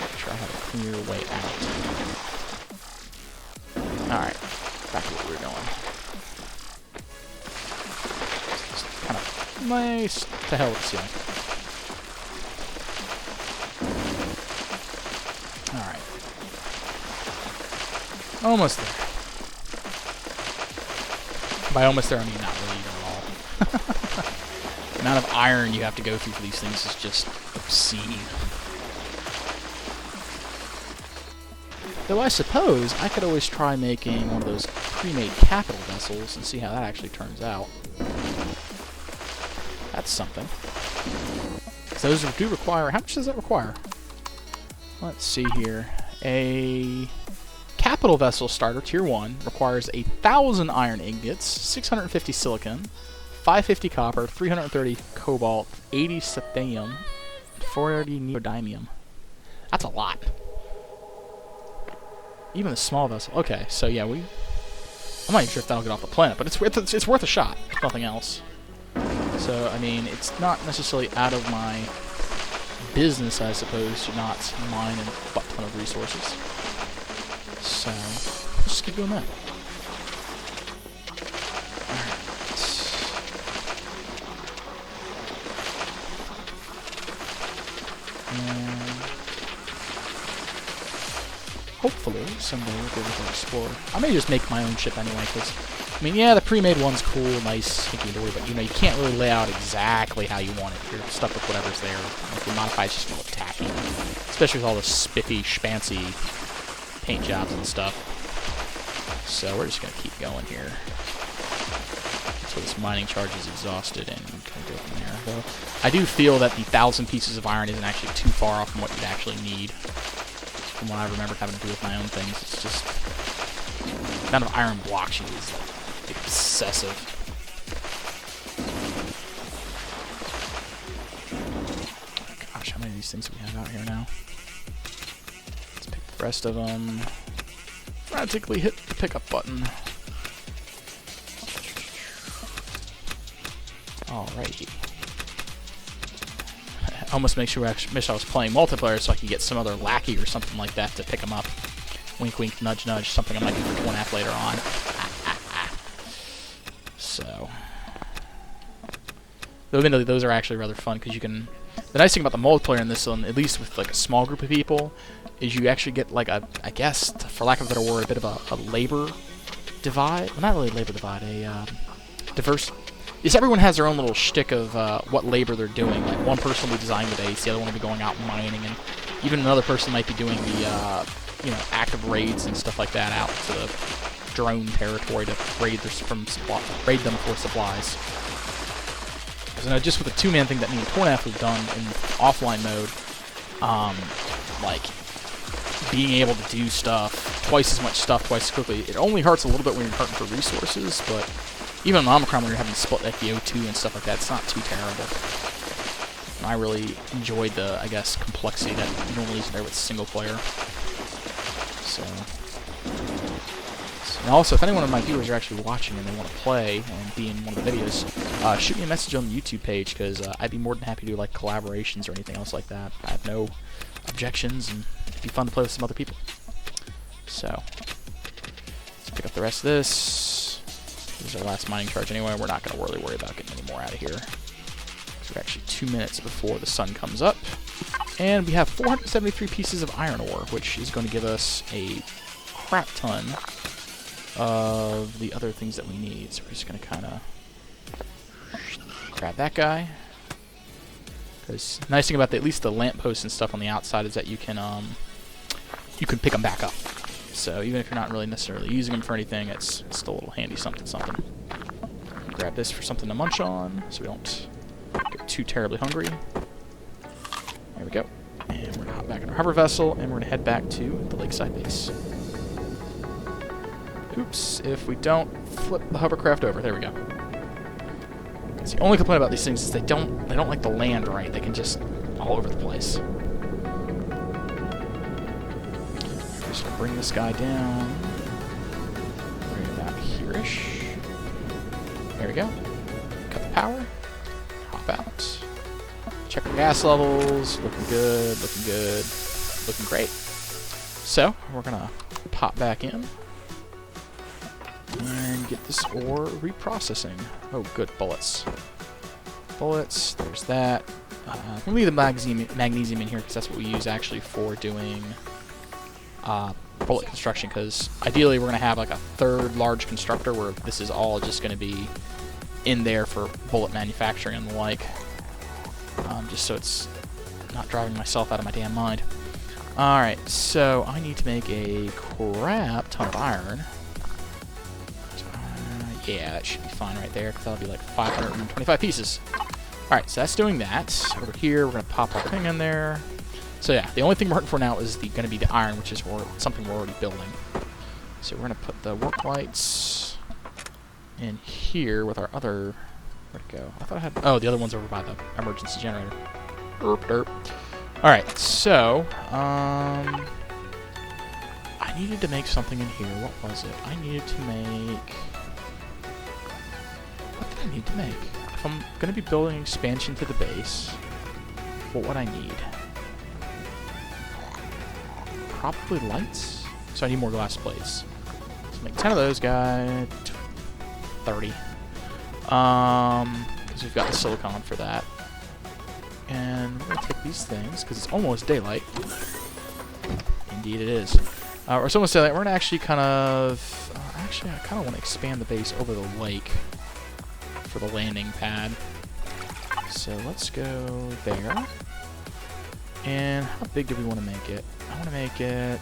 Make sure I have a clear way out. Alright. Back to where we were going. Just kind of nice to hell with the ceiling. Alright. Almost there. By almost there, I mean not really even at all. The amount of iron you have to go through for these things is just obscene. Though I suppose I could always try making one of those pre-made capital vessels and see how that actually turns out. That's something. So those do require... How much does that require? Let's see here. A capital vessel starter, tier 1, requires 1,000 iron ingots, 650 silicon, 550 copper, 330 cobalt, 80 sapphire, 40 neodymium. That's a lot. Even a small vessel. Okay, so yeah, I'm not even sure if that'll get off the planet, but it's worth a shot, if nothing else. So, I mean, it's not necessarily out of my business, I suppose, to not mine a butt ton of resources. So, let's just keep doing that. And hopefully, someday we'll be able to explore. I may just make my own ship anyway, because, I mean, yeah, the pre-made one's cool, nice, hinky-dory, but, you know, you can't really lay out exactly how you want it. You're stuck with whatever's there. If you modify, it's just going to look tacky. Especially with all the spiffy, spancy paint jobs and stuff. So we're just going to keep going here until this mining charge is exhausted and kind of go from there. Though I do feel that the 1,000 pieces of iron isn't actually too far off from what you'd actually need. From what I remember having to do with my own things, it's just the amount of iron blocks you use is like excessive. Gosh, how many of these things do we have out here now? Let's pick the rest of them. Frantically hit the pickup button. Alrighty. I almost make sure I wish I was playing multiplayer so I could get some other lackey or something like that to pick them up. Wink, wink, nudge, nudge. Something I might do for 2.5 later on. So, though those are actually rather fun because you can. The nice thing about the multiplayer in this one, at least with like a small group of people, is you actually get like a, I guess, for lack of a better word, a bit of a labor divide. Well, not really a labor divide, a diverse. Yes, everyone has their own little shtick of what labor they're doing. Like one person will be designing the base, the other one will be going out mining, and even another person might be doing the active raids and stuff like that out to the drone territory to raid them for supplies. Because I know just with the two-man thing that me and Tornaf have done in offline mode, like being able to do stuff, twice as much stuff, twice as quickly, it only hurts a little bit when you're hurting for resources, but even on Omicron when you're having to split like the O2 and stuff like that, it's not too terrible. And I really enjoyed the, I guess, complexity that normally is there with single player. So, and also, if any one of my viewers are actually watching and they want to play and be in one of the videos, shoot me a message on the YouTube page, because I'd be more than happy to do like collaborations or anything else like that. I have no objections, and it'd be fun to play with some other people. So, let's Pick up the rest of this. This is our last mining charge anyway. We're not going to really worry about getting any more out of here. So we're actually 2 minutes before the sun comes up. And we have 473 pieces of iron ore, which is going to give us a crap ton of the other things that we need. So we're just going to kind of grab that guy. Because the nice thing about at least the lampposts and stuff on the outside is that you can pick them back up. So even if you're not really necessarily using them for anything, it's still a little handy something. Grab this for something to munch on, so we don't get too terribly hungry. There we go. And we're going to hop back in our hover vessel, and we're going to head back to the lakeside base. Oops, if we don't flip the hovercraft over. There we go. The only complaint about these things is they don't like to land right. They can just all over the place. Just gonna bring this guy down. Bring it about here-ish. There we go. Cut the power. Hop out. Check our gas levels. Looking good. Looking good. Looking great. So we're gonna pop back in and get this ore reprocessing. Oh, good. Bullets. Bullets. There's that. We'll leave the magnesium in here because that's what we use actually for doing bullet construction, because ideally we're going to have like a third large constructor where this is all just going to be in there for bullet manufacturing and the like. Just so it's not driving myself out of my damn mind. Alright, so I need to make a crap ton of iron. Yeah, that should be fine right there, because that'll be like 525 pieces. Alright, so that's doing that. Over here, we're going to pop our thing in there. So yeah, the only thing we're working for now is going to be the iron, which is something we're already building. So we're going to put the work lights in here with our other... Where'd it go? I thought I had... Oh, the other one's over by the emergency generator. Derp, derp. Alright, so... I needed to make something in here. What was it? I needed to make... What did I need to make? If I'm going to be building an expansion to the base, what would I need? Probably lights? So I need more glass plates. So make 10 of those guys. 30. Because we've got the silicon for that. And we're going to take these things, because it's almost daylight. Indeed it is. Or it's almost daylight. We're going to actually kind of... actually, I kind of want to expand the base over the lake for the landing pad. So let's go there. And how big do we want to make it? I want to make it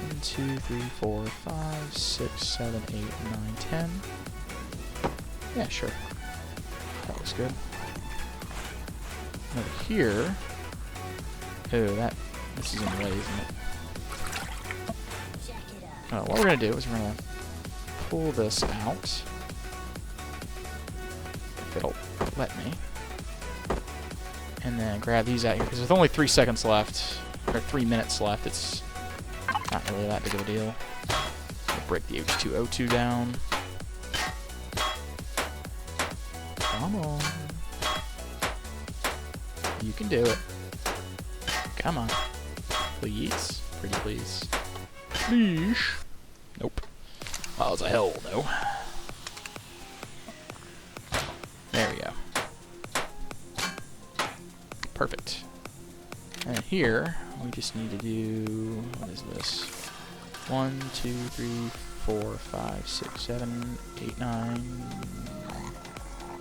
1, 2, 3, 4, 5, 6, 7, 8, 9, 10. Yeah, sure. That looks good. Over here. Oh, this is in the way, isn't it? What we're going to do is we're going to pull this out. If it'll let me. And then grab these out here, because with only 3 seconds left, or 3 minutes left, it's not really that big of a deal. We'll break the H2O2 down. Come on. You can do it. Come on. Please. Pretty please. Please. Nope. That was a hell no. There we go. Perfect. And here, we just need to do... What is this? 1, 2, 3, 4, 5, 6, 7, 8, 9...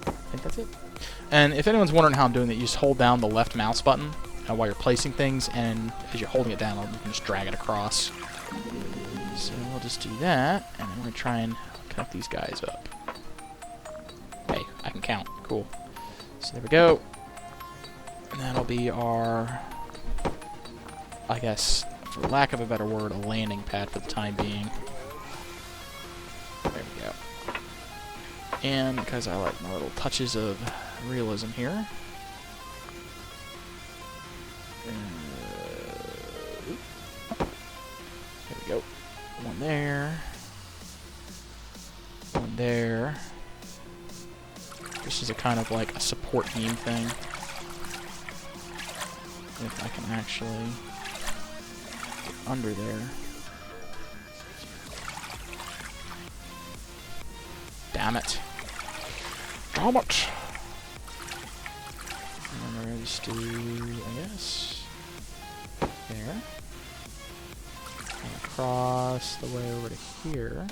I think that's it. And if anyone's wondering how I'm doing that, you just hold down the left mouse button while you're placing things, and as you're holding it down, you can just drag it across. So we'll just do that, and then we're going to try and connect these guys up. Hey, I can count. Cool. So there we go. And that'll be our, I guess, for lack of a better word, a landing pad for the time being. There we go. And because I like my little touches of realism here. There we go. One there. One there. This is a kind of like a support beam thing. If I can actually get under there. Damn it. Damn it! And then we're gonna just do, I guess, there. And across the way over to here. I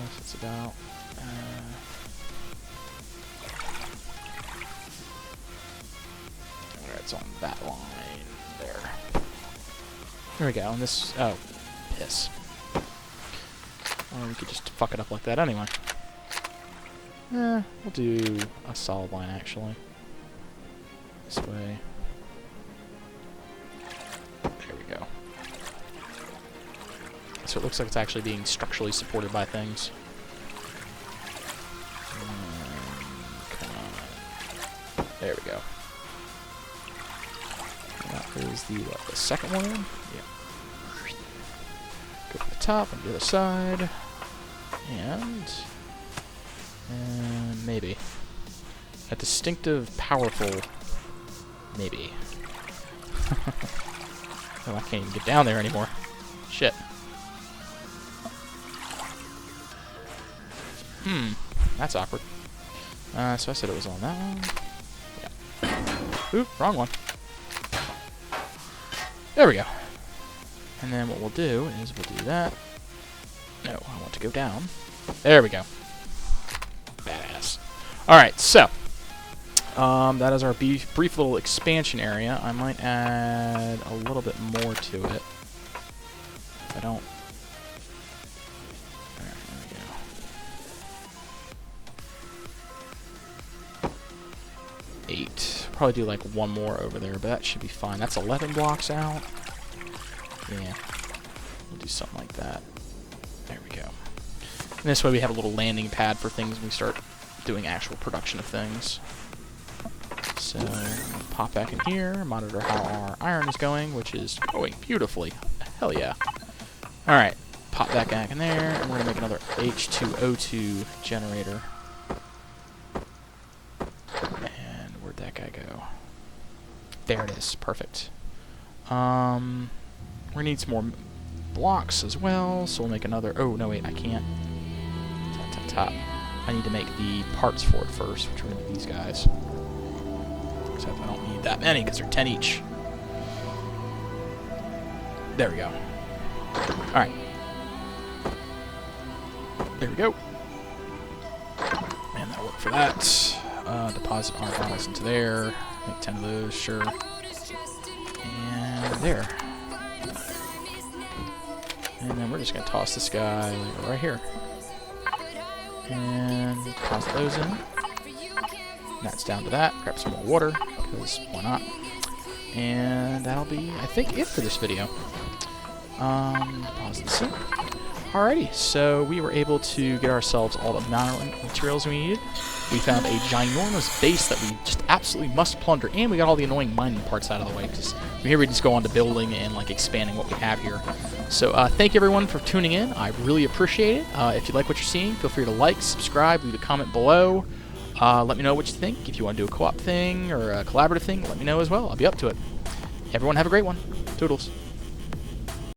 guess it's about, where it's on that line there. There we go, and this, oh, piss. Or we could just fuck it up like that anyway. We'll do a solid line actually. This way. There we go. So it looks like it's actually being structurally supported by things. Come on. There we go. That is the, what, the second one? Yeah. Go to the top on the other side. And maybe. A distinctive, powerful, maybe. Oh, I can't even get down there anymore. Shit. That's awkward. So I said it was on that one. Yeah. Ooh, wrong one. There we go. And then what we'll do is we'll do that. No, I want to go down. There we go. Badass. Alright, so. That is our brief little expansion area. I might add a little bit more to it. If I don't... There we go. 8. Probably do like one more over there, but that should be fine. That's 11 blocks out. Yeah. We'll do something like that. There we go. And this way we have a little landing pad for things when we start doing actual production of things. So, pop back in here, monitor how our iron is going, which is going beautifully. Hell yeah. Alright, pop that back in there, and we're going to make another H2O2 generator. And where'd that guy go? There it is. Perfect. We're going to need some more blocks as well, so we'll make another... Oh, no, wait, I can't. Top. I need to make the parts for it first, which are going to be these guys. Except I don't need that many, because they're 10 each. There we go. Alright. There we go. And that'll work for that. Deposit our bottles into there. Make 10 of those, sure. And there. And then we're just going to toss this guy right here. And toss those in. That's down to that. Grab some more water, because why not? And that'll be, I think, it for this video. Pause this in. Alrighty, so we were able to get ourselves all the materials we needed. We found a ginormous base that we just absolutely must plunder, and we got all the annoying mining parts out of the way, because from here we just go on to building and like expanding what we have here. So thank you everyone for tuning in. I really appreciate it. If you like what you're seeing, feel free to like, subscribe, leave a comment below. Let me know what you think. If you want to do a co-op thing or a collaborative thing, let me know as well. I'll be up to it. Everyone have a great one. Toodles.